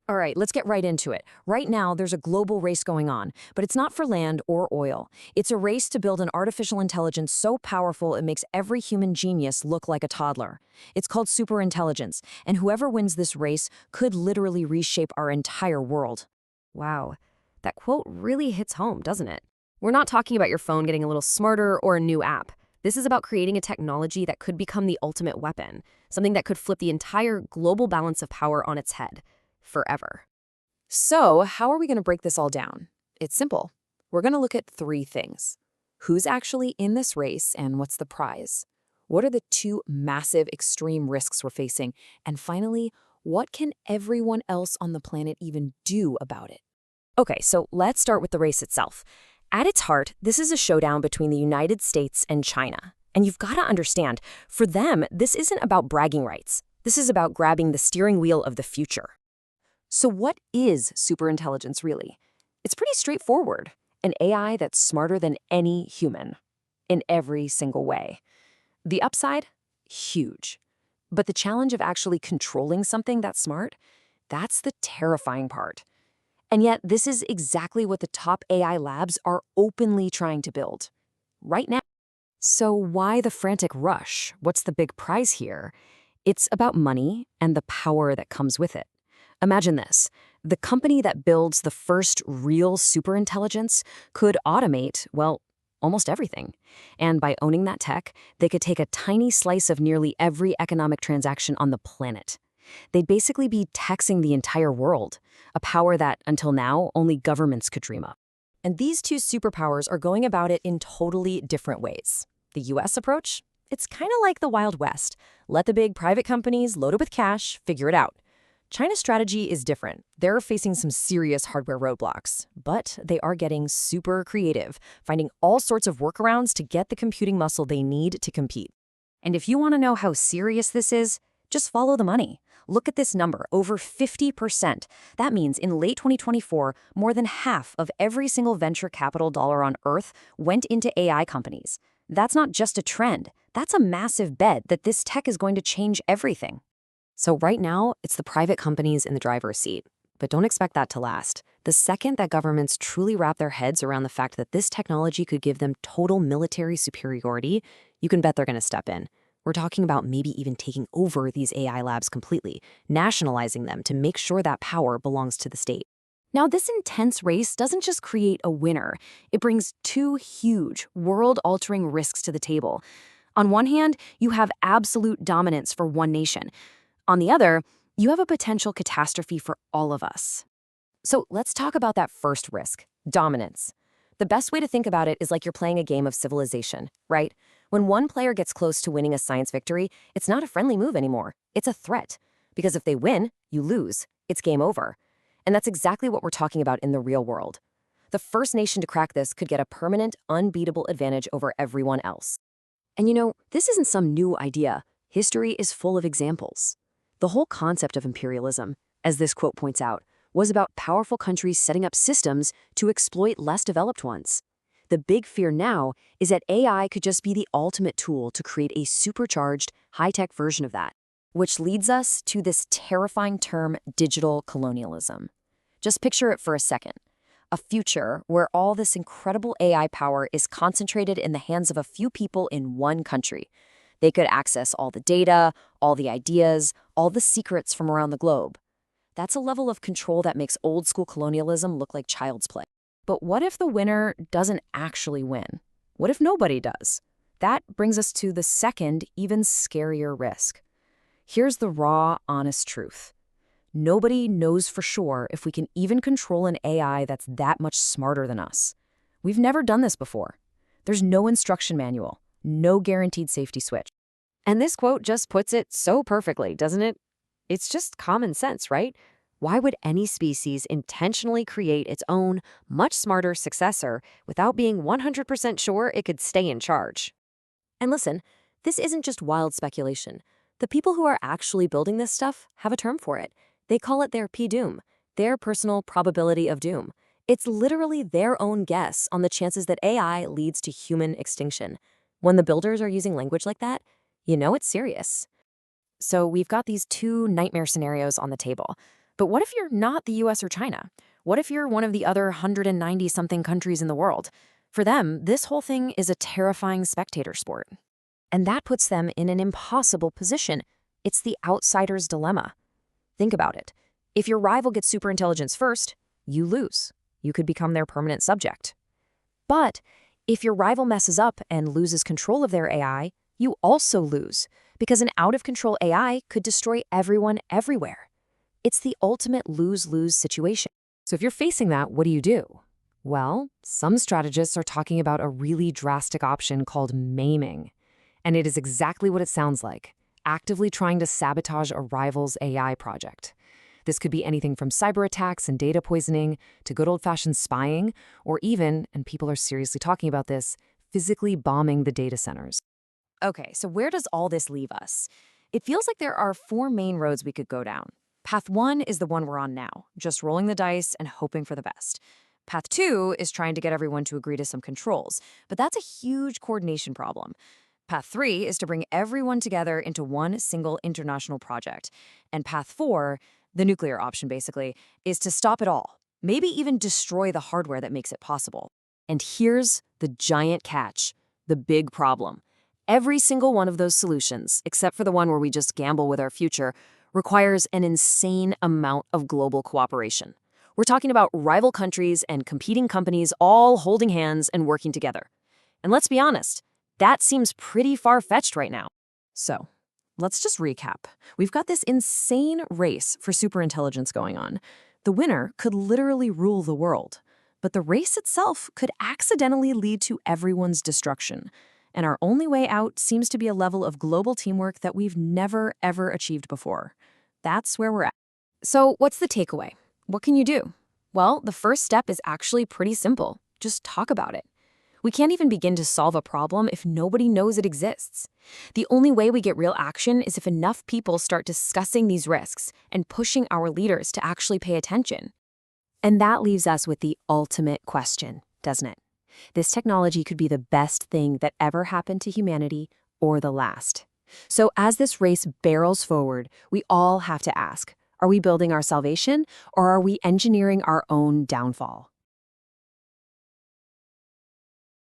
All right, let's get right into it. Right now, there's a global race going on, but it's not for land or oil. It's a race to build an artificial intelligence so powerful it makes every human genius look like a toddler. It's called superintelligence, and whoever wins this race could literally reshape our entire world. Wow, that quote really hits home, doesn't it? We're not talking about your phone getting a little smarter or a new app. This is about creating a technology that could become the ultimate weapon, something that could flip the entire global balance of power on its head, forever. So, how are we going to break this all down? It's simple. We're going to look at three things. Who's actually in this race and what's the prize? What are the two massive extreme risks we're facing? And finally, what can everyone else on the planet even do about it? Okay, so let's start with the race itself. At its heart, this is a showdown between the United States and China. And you've got to understand, for them, this isn't about bragging rights. This is about grabbing the steering wheel of the future. So what is superintelligence really? It's pretty straightforward. An AI that's smarter than any human. In every single way. The upside? Huge. But the challenge of actually controlling something that's smart? That's the terrifying part. And yet, this is exactly what the top AI labs are openly trying to build. Right now. So why the frantic rush? What's the big prize here? It's about money and the power that comes with it. Imagine this. The company that builds the first real superintelligence could automate, well, almost everything. And by owning that tech, they could take a tiny slice of nearly every economic transaction on the planet. They'd basically be taxing the entire world, a power that, until now, only governments could dream up. And these two superpowers are going about it in totally different ways. The US approach? It's kind of like the Wild West. Let the big private companies, loaded with cash, figure it out. China's strategy is different. They're facing some serious hardware roadblocks, but they are getting super creative, finding all sorts of workarounds to get the computing muscle they need to compete. And if you want to know how serious this is, just follow the money. Look at this number, over 50%. That means in late 2024, more than half of every single venture capital dollar on Earth went into AI companies. That's not just a trend. That's a massive bet that this tech is going to change everything. So right now, it's the private companies in the driver's seat. But don't expect that to last. The second that governments truly wrap their heads around the fact that this technology could give them total military superiority, you can bet they're going to step in. We're talking about maybe even taking over these AI labs completely, nationalizing them to make sure that power belongs to the state. Now, this intense race doesn't just create a winner. It brings two huge, world-altering risks to the table. On one hand, you have absolute dominance for one nation. On the other, you have a potential catastrophe for all of us. So let's talk about that first risk, dominance. The best way to think about it is like you're playing a game of civilization, right? When one player gets close to winning a science victory, it's not a friendly move anymore. It's a threat. Because if they win, you lose. It's game over. And that's exactly what we're talking about in the real world. The first nation to crack this could get a permanent, unbeatable advantage over everyone else. And you know, this isn't some new idea. History is full of examples. The whole concept of imperialism, as this quote points out, was about powerful countries setting up systems to exploit less developed ones. The big fear now is that AI could just be the ultimate tool to create a supercharged, high-tech version of that. Which leads us to this terrifying term, digital colonialism. Just picture it for a second. A future where all this incredible AI power is concentrated in the hands of a few people in one country. They could access all the data, all the ideas, all the secrets from around the globe. That's a level of control that makes old-school colonialism look like child's play. But what if the winner doesn't actually win? What if nobody does? That brings us to the second, even scarier risk. Here's the raw, honest truth. Nobody knows for sure if we can even control an AI that's that much smarter than us. We've never done this before. There's no instruction manual, no guaranteed safety switch. And this quote just puts it so perfectly, doesn't it? It's just common sense, right? Why would any species intentionally create its own, much smarter successor without being 100% sure it could stay in charge? And listen, this isn't just wild speculation. The people who are actually building this stuff have a term for it. They call it their P-doom, their personal probability of doom. It's literally their own guess on the chances that AI leads to human extinction. When the builders are using language like that, you know it's serious. So we've got these two nightmare scenarios on the table. But what if you're not the US or China? What if you're one of the other 190-something countries in the world? For them, this whole thing is a terrifying spectator sport. And that puts them in an impossible position. It's the outsider's dilemma. Think about it. If your rival gets superintelligence first, you lose. You could become their permanent subject. But if your rival messes up and loses control of their AI, you also lose, because an out-of-control AI could destroy everyone everywhere. It's the ultimate lose-lose situation. So if you're facing that, what do you do? Well, some strategists are talking about a really drastic option called maiming. And it is exactly what it sounds like, actively trying to sabotage a rival's AI project. This could be anything from cyber attacks and data poisoning to good old-fashioned spying, or even, and people are seriously talking about this, physically bombing the data centers. Okay, so where does all this leave us? It feels like there are 4 main roads we could go down. Path 1 is the one we're on now, just rolling the dice and hoping for the best. Path 2 is trying to get everyone to agree to some controls, but that's a huge coordination problem. Path 3 is to bring everyone together into one single international project. And Path 4, the nuclear option basically, is to stop it all, maybe even destroy the hardware that makes it possible. And here's the giant catch, the big problem. Every single one of those solutions, except for the one where we just gamble with our future, requires an insane amount of global cooperation. We're talking about rival countries and competing companies all holding hands and working together. And let's be honest, that seems pretty far-fetched right now. So, let's just recap. We've got this insane race for superintelligence going on. The winner could literally rule the world, but the race itself could accidentally lead to everyone's destruction. And our only way out seems to be a level of global teamwork that we've never, ever achieved before. That's where we're at. So what's the takeaway? What can you do? Well, the first step is actually pretty simple. Just talk about it. We can't even begin to solve a problem if nobody knows it exists. The only way we get real action is if enough people start discussing these risks and pushing our leaders to actually pay attention. And that leaves us with the ultimate question, doesn't it? This technology could be the best thing that ever happened to humanity or the last. So as this race barrels forward, we all have to ask, are we building our salvation or are we engineering our own downfall?